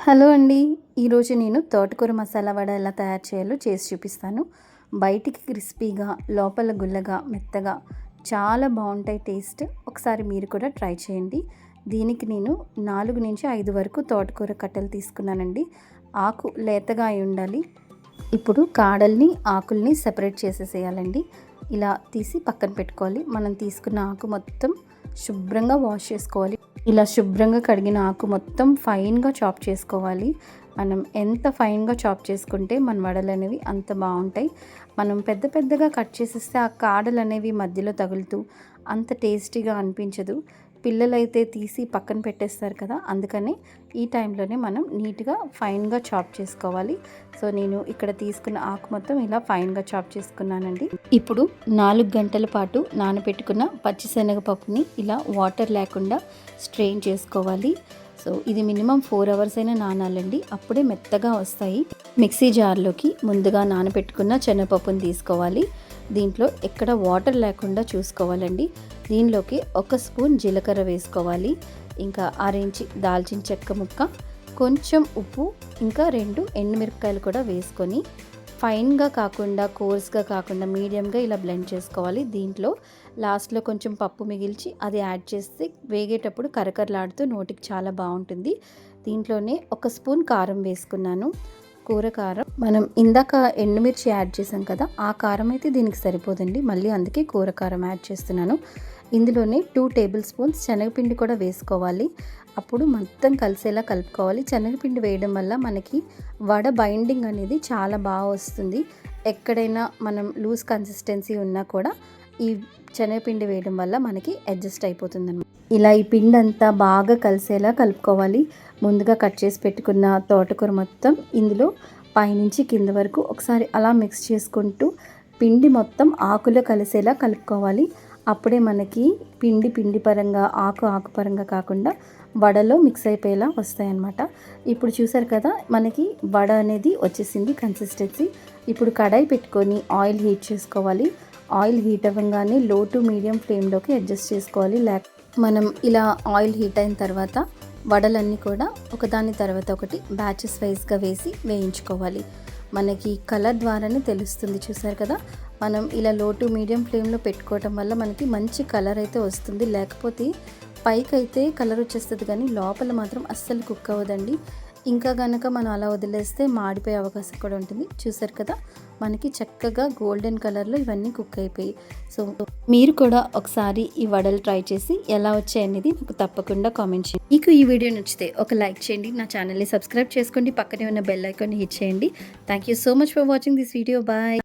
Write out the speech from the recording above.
Hello అండి. ఈరోజు నేను తోటకూర మసాలా వడ ఎలా తయారు చేయాలో చేసి చూపిస్తాను. బయటికి క్రిస్పీగా, లోపల గుల్లగా, మెత్తగా చాలా బాగుంటాయి టేస్ట్. ఒకసారి మీరు కూడా ట్రై చేయండి. దీనికి నేను 4-5 వరకు తోటకూర కట్టలు తీసుకున్నానండి. ఆకు లేతగా అయి ఉండాలి. ఇప్పుడు కాడల్ని, ఆకుల్ని సెపరేట్ చేసేసేయాలండి. ఇలా తీసి పక్కన పెట్టుకోవాలి. మనం తీసుకున్న ఆకు మొత్తం శుభ్రంగా వాష్ చేసుకోవాలి. ఇలా శుభ్రంగా కడిగిన ఆకు మొత్తం ఫైన్గా చాప్ చేసుకోవాలి. మనం ఎంత ఫైన్గా చాప్ చేసుకుంటే మన వడలు అనేవి అంత బాగుంటాయి. మనం పెద్ద పెద్దగా కట్ చేసేస్తే ఆ కాడలు అనేవి మధ్యలో తగులుతూ అంత టేస్టీగా అనిపించదు. పిల్లలైతే తీసి పక్కన పెట్టేస్తారు కదా, అందుకని ఈ టైంలోనే మనం నీట్గా ఫైన్గా చాప్ చేసుకోవాలి. సో నేను ఇక్కడ తీసుకున్న ఆకు మొత్తం ఇలా ఫైన్గా చాప్ చేసుకున్నానండి. ఇప్పుడు 4 గంటల పాటు నానబెట్టుకున్న పచ్చిశనగపప్పుని ఇలా వాటర్ లేకుండా స్ట్రెయిన్ చేసుకోవాలి. సో ఇది మినిమం 4 అవర్స్ అయినా నానాలండి, అప్పుడే మెత్తగా వస్తాయి. మిక్సీ జార్లోకి ముందుగా నానబెట్టుకున్న శనగపప్పుని తీసుకోవాలి. దీంట్లో ఎక్కడ వాటర్ లేకుండా చూసుకోవాలండి. దీనిలోకి 1 స్పూన్ జీలకర్ర వేసుకోవాలి. ఇంకా 1/2 ఇంచు దాల్చిన చెక్క ముక్క, కొంచెం ఉప్పు, ఇంకా 2 ఎండుమిరపకాయలు కూడా వేసుకొని ఫైన్గా కాకుండా, కోర్స్గా కాకుండా మీడియంగా ఇలా బ్లెండ్ చేసుకోవాలి. దీంట్లో లాస్ట్లో కొంచెం పప్పు మిగిల్చి అది యాడ్ చేస్తే వేగేటప్పుడు కరకరలాడుతూ నోటికి చాలా బాగుంటుంది. దీంట్లోనే 1 స్పూన్ కారం వేసుకున్నాను. కూర కారం మనం ఇందాక ఎండుమిర్చి యాడ్ చేసాం కదా, ఆ కారం అయితే దీనికి సరిపోదండి. మళ్ళీ అందుకే కూర కారం యాడ్ చేస్తున్నాను. ఇందులోనే 2 టేబుల్ స్పూన్స్ శనగపిండి కూడా వేసుకోవాలి. అప్పుడు మొత్తం కలిసేలా కలుపుకోవాలి. శనగపిండి వేయడం వల్ల మనకి వడ బైండింగ్ అనేది చాలా బాగా వస్తుంది. ఎక్కడైనా మనం లూజ్ కన్సిస్టెన్సీ ఉన్నా కూడా ఈ శనగపిండి వేయడం వల్ల మనకి అడ్జస్ట్ అయిపోతుంది. ఇలా ఈ పిండి అంతా బాగా కలిసేలా కలుపుకోవాలి. ముందుగా కట్ చేసి పెట్టుకున్న తోటకూర మొత్తం ఇందులో పైనుంచి కింద వరకు ఒకసారి అలా మిక్స్ చేసుకుంటూ పిండి మొత్తం ఆకులో కలిసేలా కలుపుకోవాలి. అప్పుడే మనకి పిండి పరంగా, ఆకు పరంగా కాకుండా వడలో మిక్స్ అయిపోయేలా వస్తాయన్నమాట. ఇప్పుడు చూసారు కదా, మనకి వడ అనేది వచ్చేసింది కన్సిస్టెన్సీ. ఇప్పుడు కడాయి పెట్టుకొని ఆయిల్ హీట్ చేసుకోవాలి. ఆయిల్ హీట్ అవ్వగానే లో టు మీడియం ఫ్లేమ్లోకి అడ్జస్ట్ చేసుకోవాలి. మనం ఇలా ఆయిల్ హీట్ అయిన తర్వాత వడలన్నీ కూడా ఒకదాని తర్వాత ఒకటి బ్యాచెస్ వైజ్గా వేసి వేయించుకోవాలి. మనకి కలర్ ద్వారానే తెలుస్తుంది. చూసారు కదా, మనం ఇలా లో టు మీడియం ఫ్లేమ్లో పెట్టుకోవటం వల్ల మనకి మంచి కలర్ అయితే వస్తుంది. లేకపోతే పైకి అయితే కలర్ వచ్చేస్తుంది కానీ లోపల మాత్రం అస్సలు కుక్ అవ్వదండి. ఇంకా కనుక మనం అలా వదిలేస్తే మాడిపోయే అవకాశం కూడా ఉంటుంది. చూసారు కదా, మనకి చక్కగా గోల్డెన్ కలర్లో ఇవన్నీ కుక్ అయిపోయి. సో మీరు కూడా ఒకసారి ఈ వడలు ట్రై చేసి ఎలా వచ్చాయి అనేది నాకు తప్పకుండా కామెంట్ చేయండి. మీకు ఈ వీడియో నచ్చితే ఒక లైక్ చేయండి, నా ఛానల్ని సబ్స్క్రైబ్ చేసుకోండి, పక్కనే ఉన్న బెల్ ఐకాన్ని హిట్ చేయండి. Thank you so much for watching this video. Bye.